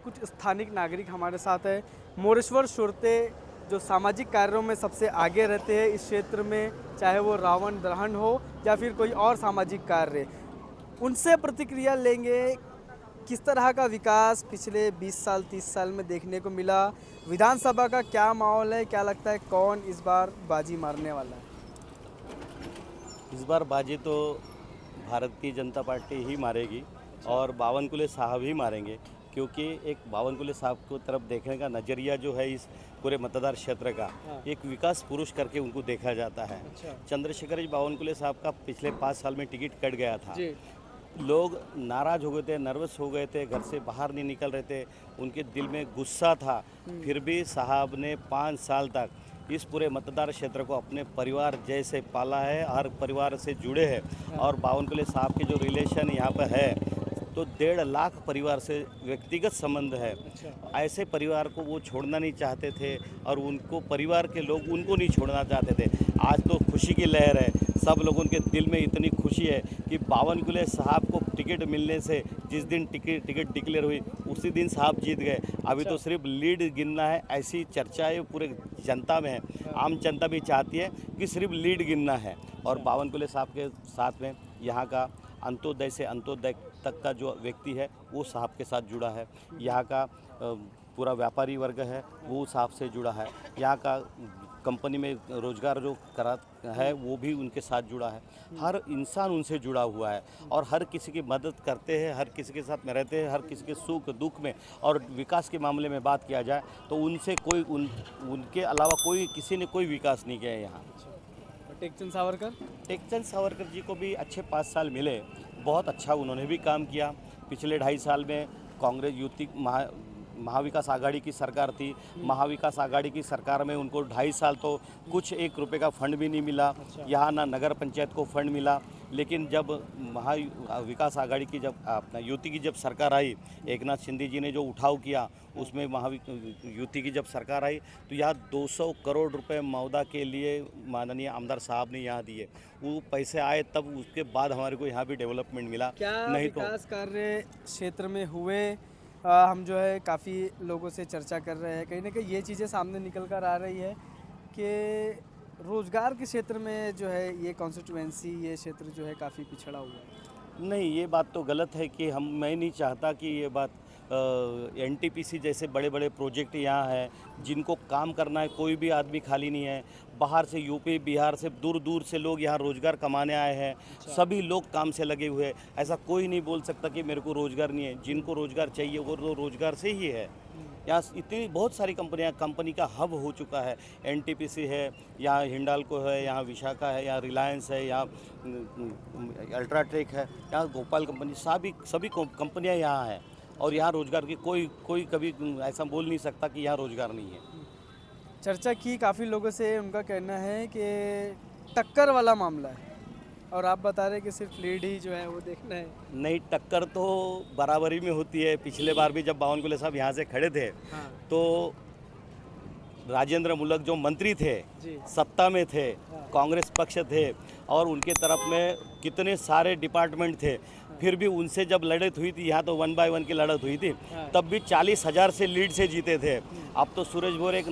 कुछ स्थानिक नागरिक हमारे साथ है। मोरेश्वर सुरते जो सामाजिक कार्यों में सबसे आगे रहते हैं इस क्षेत्र में, चाहे वो रावण दहन हो या फिर कोई और सामाजिक कार्य, उनसे प्रतिक्रिया लेंगे। किस तरह का विकास पिछले 20 साल 30 साल में देखने को मिला, विधानसभा का क्या माहौल है, क्या लगता है कौन इस बार बाजी मारने वाला है? इस बार बाजी तो भारतीय जनता पार्टी ही मारेगी और बावनकुले साहब ही मारेंगे, क्योंकि एक बावनकुले साहब को तरफ देखने का नज़रिया जो है इस पूरे मतदार क्षेत्र का एक विकास पुरुष करके उनको देखा जाता है। चंद्रशेखर जी बावनकुले साहब का पिछले 5 साल में टिकट कट गया था। लोग नाराज़ हो गए थे, नर्वस हो गए थे, घर से बाहर नहीं निकल रहे थे, उनके दिल में गुस्सा था। फिर भी साहब ने 5 साल तक इस पूरे मतदार क्षेत्र को अपने परिवार जैसे पाला है, हर परिवार से जुड़े हैं। और बावनकुले साहब के जो रिलेशन यहाँ पर है तो 1.5 लाख परिवार से व्यक्तिगत संबंध है। ऐसे परिवार को वो छोड़ना नहीं चाहते थे और उनको परिवार के लोग उनको नहीं छोड़ना चाहते थे। आज तो खुशी की लहर है, सब लोगों के दिल में इतनी खुशी है कि बावनकुले साहब को टिकट मिलने से जिस दिन टिकट डिक्लेयर हुई उसी दिन साहब जीत गए। अभी तो सिर्फ लीड गिनना है, ऐसी चर्चाएं पूरे जनता में है। आम जनता भी चाहती है कि सिर्फ लीड गिनना है। और बावनकुले साहब के साथ में यहाँ का अंत्योदय से अंत्योदय तक का जो व्यक्ति है वो साहब के साथ जुड़ा है। यहाँ का पूरा व्यापारी वर्ग है वो साहब से जुड़ा है। यहाँ का कंपनी में रोजगार जो करा है वो भी उनके साथ जुड़ा है। हर इंसान उनसे जुड़ा हुआ है और हर किसी की मदद करते हैं, हर किसी के साथ में रहते हैं, हर किसी के सुख दुख में। और विकास के मामले में बात किया जाए तो उनसे कोई उनके अलावा कोई किसी ने कोई विकास नहीं किया है यहाँ। टेकचंद सावरकर जी को भी अच्छे 5 साल मिले, बहुत अच्छा उन्होंने भी काम किया। पिछले 2.5 साल में कांग्रेस युति महाविकास आघाड़ी की सरकार थी। महाविकास आघाड़ी की सरकार में उनको 2.5 साल तो कुछ 1 रुपये का फंड भी नहीं मिला। यहाँ ना नगर पंचायत को फंड मिला। लेकिन जब महाविकास आघाड़ी की जब अपना युति की जब सरकार आई, एकनाथ शिंदे जी ने जो उठाव किया उसमें युति की जब सरकार आई तो यहाँ 200 करोड़ रुपए मौदा के लिए माननीय आमदार साहब ने यहाँ दिए। वो पैसे आए तब उसके बाद हमारे को यहाँ भी डेवलपमेंट मिला। क्या नहीं विकास कार्य क्षेत्र में हुए? हम जो है काफ़ी लोगों से चर्चा कर रहे हैं, कहीं ना कहीं ये चीज़ें सामने निकल कर आ रही है कि रोज़गार के क्षेत्र में जो है ये कॉन्स्टिट्यूएंसी, ये क्षेत्र जो है काफ़ी पिछड़ा हुआ है। नहीं, ये बात तो गलत है कि मैं नहीं चाहता कि ये बात एनटीपीसी जैसे बड़े बड़े प्रोजेक्ट यहाँ है जिनको काम करना है, कोई भी आदमी खाली नहीं है। बाहर से यूपी बिहार से दूर दूर से लोग यहाँ रोज़गार कमाने आए हैं। सभी लोग काम से लगे हुए हैं। ऐसा कोई नहीं बोल सकता कि मेरे को रोज़गार नहीं है। जिनको रोज़गार चाहिए वो तो रोज़गार से ही है। यहाँ इतनी बहुत सारी कंपनी का हब हो चुका है। एनटीपीसी है, यहाँ हिंडाल्को है, यहाँ विशाखा है, यहाँ रिलायंस है, यहाँ अल्ट्राटेक है, यहाँ गोपाल कंपनी, सभी कंपनियाँ यहाँ हैं। और यहाँ रोज़गार की कोई कभी ऐसा बोल नहीं सकता कि यहाँ रोज़गार नहीं है। चर्चा की काफ़ी लोगों से, उनका कहना है कि टक्कर वाला मामला है और आप बता रहे कि सिर्फ लीड ही जो है वो देखना है। नहीं, टक्कर तो बराबरी में होती है। पिछले बार भी जब बावनकुले साहब यहाँ से खड़े थे तो राजेंद्र मूलक जो मंत्री थे, सत्ता में थे, कांग्रेस पक्ष थे और उनके तरफ में कितने सारे डिपार्टमेंट थे, फिर भी उनसे जब लड़त हुई थी, यहाँ तो 1 बाय 1 की लड़त हुई थी, तब भी 40,000 से लीड से जीते थे। अब तो सूरज भोर एक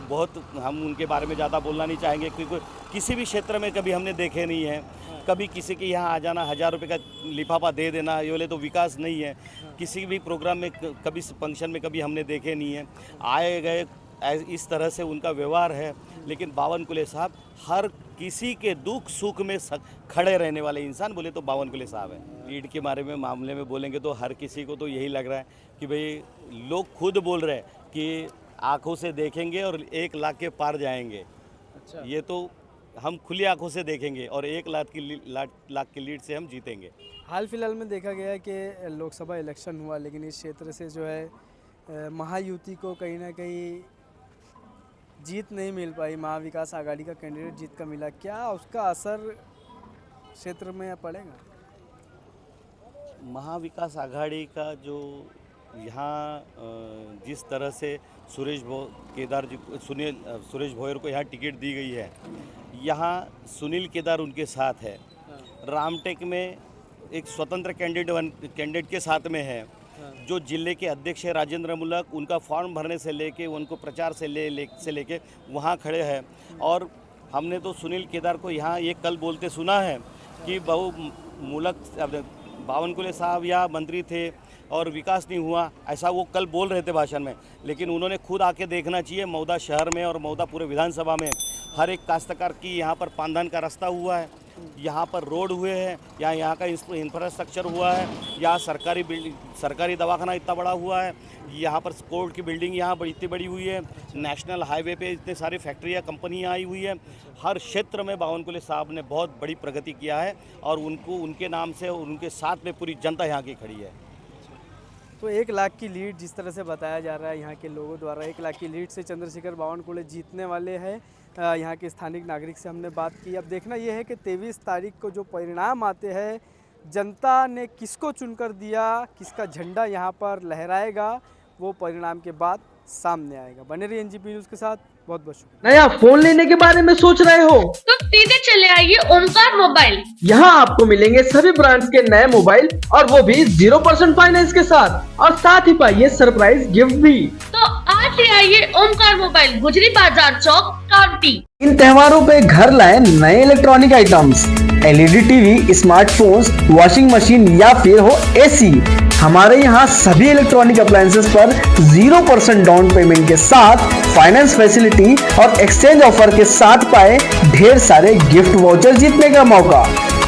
बहुत, हम उनके बारे में ज़्यादा बोलना नहीं चाहेंगे क्योंकि किसी भी क्षेत्र में कभी हमने देखे नहीं है। कभी किसी के यहाँ आ जाना, 1000 रुपये का लिफाफा दे देना, ये वाले तो विकास नहीं है। किसी भी प्रोग्राम में, कभी फंक्शन में कभी हमने देखे नहीं है। आए गए इस तरह से उनका व्यवहार है। लेकिन बावनकुले साहब हर किसी के दुख सुख में खड़े रहने वाले इंसान बोले तो बावनकुले साहब है। लीड के बारे में मामले में बोलेंगे तो हर किसी को तो यही लग रहा है कि भाई लोग खुद बोल रहे हैं कि आंखों से देखेंगे और 1 लाख के पार जाएंगे। ये तो हम खुली आंखों से देखेंगे और 1 लाख की लीड से हम जीतेंगे। हाल फिलहाल में देखा गया है कि लोकसभा इलेक्शन हुआ, लेकिन इस क्षेत्र से जो है महायुति को कहीं ना कहीं जीत नहीं मिल पाई। महाविकास आघाड़ी का कैंडिडेट जीत का मिला, क्या उसका असर क्षेत्र में पड़ेगा? महाविकास आघाड़ी का जो यहाँ जिस तरह से सुरेश भोयर को यहाँ टिकट दी गई है, यहाँ सुनील केदार उनके साथ है। रामटेक में एक स्वतंत्र कैंडिडेट के साथ में है। जो जिले के अध्यक्ष है राजेंद्र मुलक, उनका फॉर्म भरने से लेके उनको प्रचार से लेके वहाँ खड़े हैं। और हमने तो सुनील केदार को यहाँ ये कल बोलते सुना है कि मुलक बावनकुले साहब यहाँ मंत्री थे और विकास नहीं हुआ, ऐसा वो कल बोल रहे थे भाषण में। लेकिन उन्होंने खुद आके देखना चाहिए, मौदा शहर में और मौदा पूरे विधानसभा में हर एक काश्तकार की यहाँ पर पानदान का रास्ता हुआ है, यहाँ पर रोड हुए हैं, यहाँ का इंफ्रास्ट्रक्चर हुआ है, यहाँ सरकारी दवाखाना इतना बड़ा हुआ है, यहाँ पर कोर्ट की बिल्डिंग यहाँ इतनी बड़ी हुई है, नेशनल हाईवे पे इतने सारी फैक्ट्रियाँ कंपनियाँ आई हुई है। हर क्षेत्र में बावनकुले साहब ने बहुत बड़ी प्रगति किया है और उनके नाम से और उनके साथ में पूरी जनता यहाँ की खड़ी है। तो 1 लाख की लीड जिस तरह से बताया जा रहा है यहाँ के लोगों द्वारा, 1 लाख की लीड से चंद्रशेखर बावनकुले जीतने वाले हैं। यहाँ के स्थानिक नागरिक से हमने बात की। अब देखना यह है कि 23 तारीख को जो परिणाम आते हैं, जनता ने किसको चुनकर दिया, किसका झंडा यहाँ पर लहराएगा, वो परिणाम के बाद सामने आएगा। बने रहिए एनजीपी न्यूज़ के साथ। बहुत बहुत शुक्रिया। नया फोन लेने के बारे में सोच रहे हो तो सीधे चले आइए ओमकार मोबाइल। यहाँ आपको मिलेंगे सभी ब्रांड्स के नए मोबाइल और वो भी 0% फाइनेंस के साथ, और साथ ही पाइए सरप्राइज गिफ्ट भी। तो आज ही आइए ओमकार मोबाइल, गुजरी बाजार चौक, कांटी। इन त्योहारों पे घर लाए नए electronic items, LED TV, smartphones, washing machine या फिर हो एसी। हमारे यहाँ सभी इलेक्ट्रॉनिक अप्लायंसेस पर 0% डाउन पेमेंट के साथ फाइनेंस फैसिलिटी और एक्सचेंज ऑफर के साथ पाए ढेर सारे गिफ्ट वाउचर जीतने का मौका।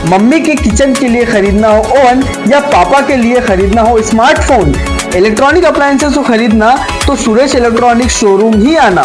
मम्मी के किचन के लिए खरीदना हो ओवन या पापा के लिए खरीदना हो स्मार्टफोन, इलेक्ट्रॉनिक अप्लायंसेस को खरीदना तो सुरेश इलेक्ट्रॉनिक शोरूम ही आना।